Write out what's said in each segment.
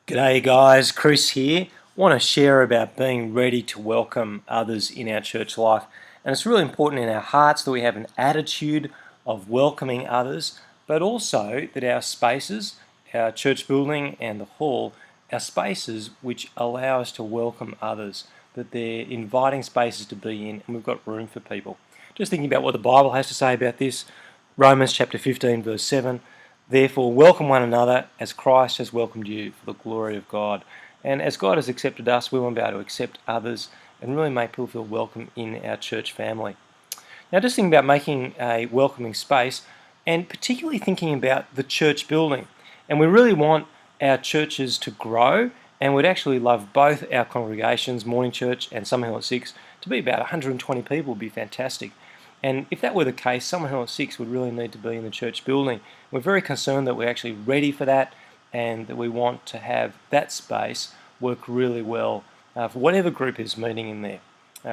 G'day guys, Chris here. Want to share about being ready to welcome others in our church life. And it's really important in our hearts that we have an attitude of welcoming others, but also that our spaces, our church building and the hall, are spaces which allow us to welcome others, that they're inviting spaces to be in and we've got room for people. Just thinking about what the Bible has to say about this, Romans chapter 15 verse 7, therefore welcome one another as Christ has welcomed you for the glory of God. And as God has accepted us, we want to be able to accept others and really make people feel welcome in our church family. Now just thinking about making a welcoming space and particularly thinking about the church building. And we really want our churches to grow, and we'd actually love both our congregations, Morning Church and Summer Hill at 6, to be about 120 people would be fantastic. And if that were the case, Summer Hill at 6 would really need to be in the church building. We're very concerned that we're actually ready for that and that we want to have that space work really well for whatever group is meeting in there.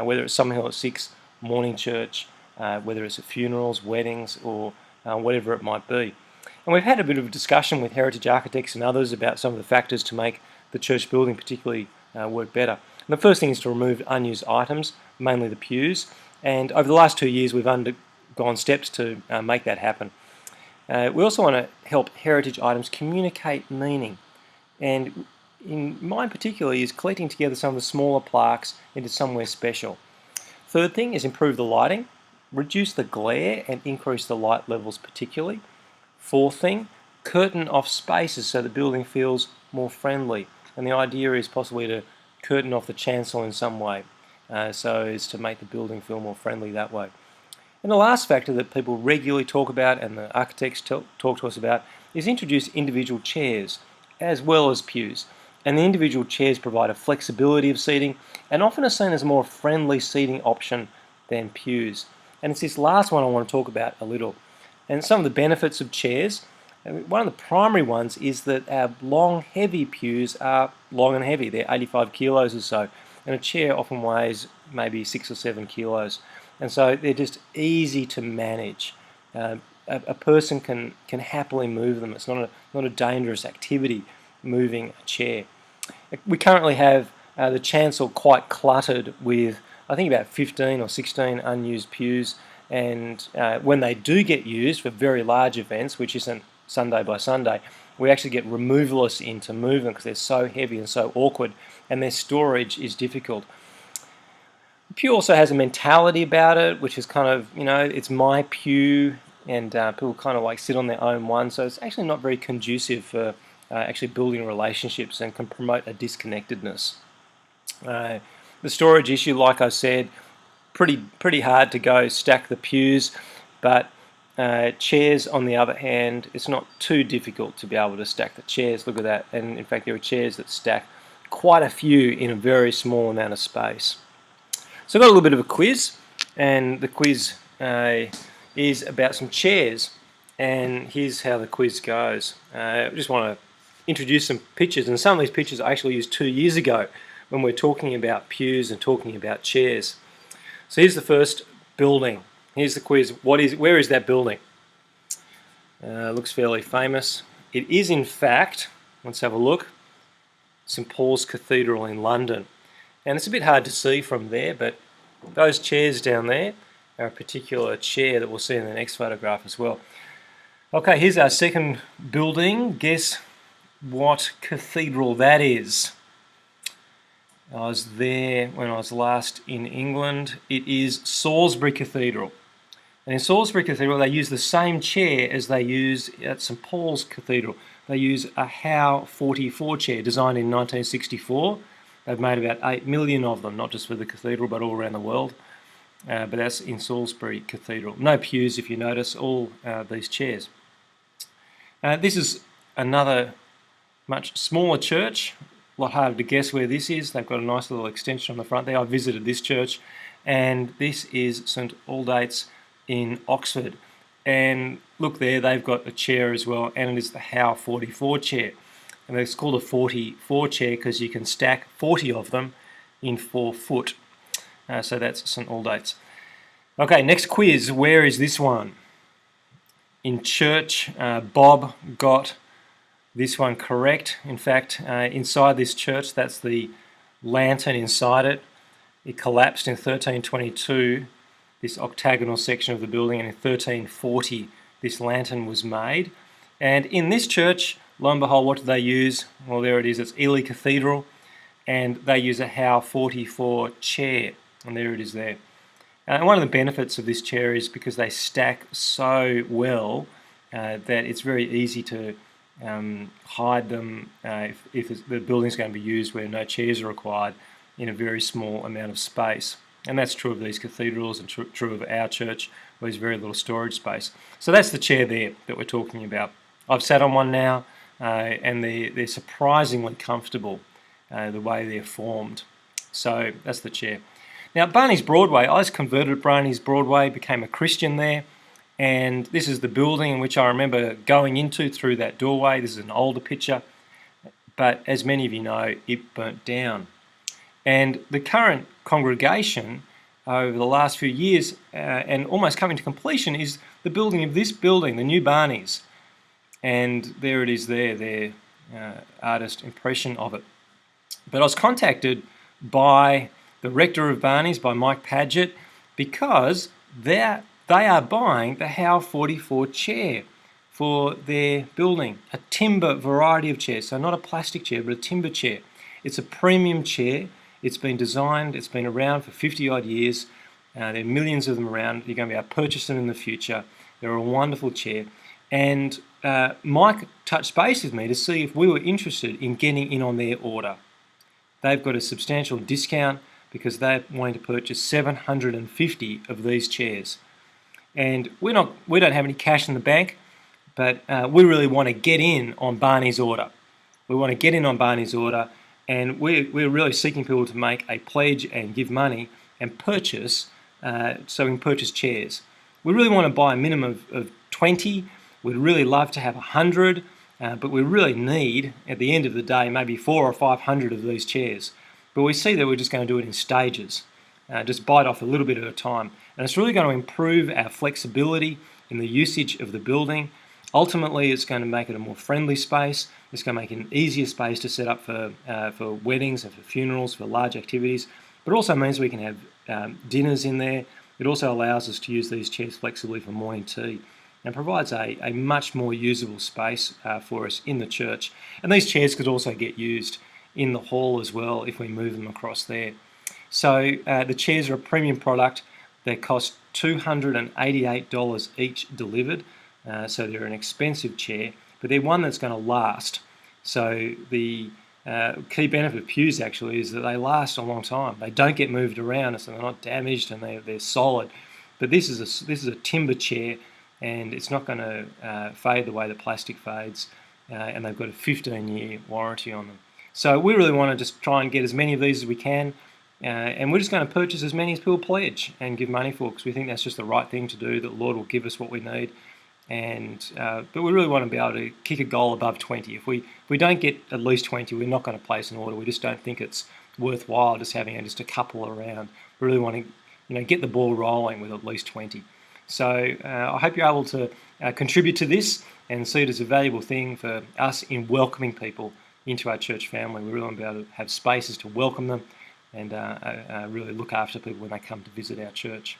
Whether it's Summer Hill at 6, Morning Church, whether it's at funerals, weddings, or whatever it might be. And we've had a bit of a discussion with heritage architects and others about some of the factors to make the church building particularly work better. And the first thing is to remove unused items, mainly the pews. And over the last 2 years, we've undergone steps to make that happen. We also want to help heritage items communicate meaning. And in mine particularly is collecting together some of the smaller plaques into somewhere special. Third thing is improve the lighting, reduce the glare and increase the light levels particularly. Fourth thing, curtain off spaces so the building feels more friendly. And the idea is possibly to curtain off the chancel in some way. So as to make the building feel more friendly that way. And the last factor that people regularly talk about and the architects talk to us about is introduce individual chairs as well as pews. And the individual chairs provide a flexibility of seating and often are seen as a more friendly seating option than pews. And it's this last one I want to talk about a little. And some of the benefits of chairs, one of the primary ones is that our long heavy pews are long and heavy. They're 85 kilos or so. And a chair often weighs maybe 6 or 7 kilos. And so they're just easy to manage. A person can happily move them. It's not a dangerous activity moving a chair. We currently have the chancel quite cluttered with, I think, about 15 or 16 unused pews. And when they do get used for very large events, which isn't Sunday by Sunday, we actually get removalists in to move them because they're so heavy and so awkward, and their storage is difficult. The pew also has a mentality about it, which is kind of, it's my pew, and people kind of like sit on their own one, so it's actually not very conducive for actually building relationships and can promote a disconnectedness. The storage issue, like I said, pretty hard to go stack the pews, but chairs, on the other hand, it's not too difficult to be able to stack the chairs. Look at that. And in fact, there are chairs that stack quite a few in a very small amount of space. So I've got a little bit of a quiz, and the quiz is about some chairs. And here's how the quiz goes. I just want to introduce some pictures, and some of these pictures I actually used 2 years ago when we're talking about pews and talking about chairs. So here's the first building. Here's the quiz. Where is that building? Looks fairly famous. It is, in fact, let's have a look, St Paul's Cathedral in London. And it's a bit hard to see from there, but those chairs down there are a particular chair that we'll see in the next photograph as well. Okay, here's our second building. Guess what cathedral that is? I was there when I was last in England. It is Salisbury Cathedral. And in Salisbury Cathedral, they use the same chair as they use at St Paul's Cathedral. They use a Howe 44 chair designed in 1964. They've made about 8 million of them, not just for the cathedral, but all around the world. But that's in Salisbury Cathedral. No pews, if you notice, all these chairs. This is another much smaller church. A lot harder to guess where this is. They've got a nice little extension on the front there. I visited this church, and this is St Aldate's in Oxford. And look there, they've got a chair as well, and it is the Howe 44 chair. And it's called a 44 chair because you can stack 40 of them in 4 foot. So that's St Aldate's. Okay, next quiz. Where is this one? In church, Bob got This one correct. In fact, inside this church, that's the lantern inside it. It collapsed in 1322, this octagonal section of the building, and in 1340 this lantern was made. And in this church, lo and behold, what do they use? Well, there it is, it's Ely Cathedral, and they use a Howe 44 chair, and there it is there. And one of the benefits of this chair is because they stack so well that it's very easy to hide them if the building's going to be used where no chairs are required in a very small amount of space. And that's true of these cathedrals and true of our church, where there's very little storage space. So that's the chair there that we're talking about. I've sat on one now, and they're surprisingly comfortable the way they're formed. So that's the chair. Now, Barney's Broadway, I was converted at Barney's Broadway, became a Christian there, and this is the building in which I remember going into through that doorway. This is an older picture, but as many of you know, it burnt down. And the current congregation over the last few years and almost coming to completion is the building of this building, the new Barney's. And there it is there, their artist impression of it. But I was contacted by the rector of Barney's, by Mike Paget, because they are buying the Howe 44 chair for their building, a timber variety of chairs, so not a plastic chair, but a timber chair. It's a premium chair. It's been designed, it's been around for 50 odd years. There are millions of them around. You're going to be able to purchase them in the future. They're a wonderful chair. And Mike touched base with me to see if we were interested in getting in on their order. They've got a substantial discount because they're wanting to purchase 750 of these chairs. And we don't have any cash in the bank, but we really want to get in on Barney's order. We want to get in on Barney's order, and we're really seeking people to make a pledge and give money and purchase, so we can purchase chairs. We really want to buy a minimum of 20. We'd really love to have 100, but we really need, at the end of the day, maybe 400 or 500 of these chairs. But we see that we're just going to do it in stages, just bite off a little bit at a time. And it's really going to improve our flexibility in the usage of the building. Ultimately, it's going to make it a more friendly space. It's going to make it an easier space to set up for weddings and for funerals, for large activities. But it also means we can have dinners in there. It also allows us to use these chairs flexibly for morning tea and provides a much more usable space for us in the church. And these chairs could also get used in the hall as well if we move them across there. So the chairs are a premium product. They cost $288 each delivered. So they're an expensive chair, but they're one that's going to last. So the key benefit of pews actually is that they last a long time. They don't get moved around, so they're not damaged, and they're solid. But this is a timber chair, and it's not going to fade the way the plastic fades. And they've got a 15-year warranty on them. So we really want to just try and get as many of these as we can, and we're just going to purchase as many as people pledge and give money for, because we think that's just the right thing to do. That the Lord will give us what we need. But we really want to be able to kick a goal above 20. If we don't get at least 20, we're not going to place an order. We just don't think it's worthwhile just having just a couple around. We really want to, get the ball rolling with at least 20. So I hope you're able to contribute to this and see it as a valuable thing for us in welcoming people into our church family. We really want to be able to have spaces to welcome them and really look after people when they come to visit our church.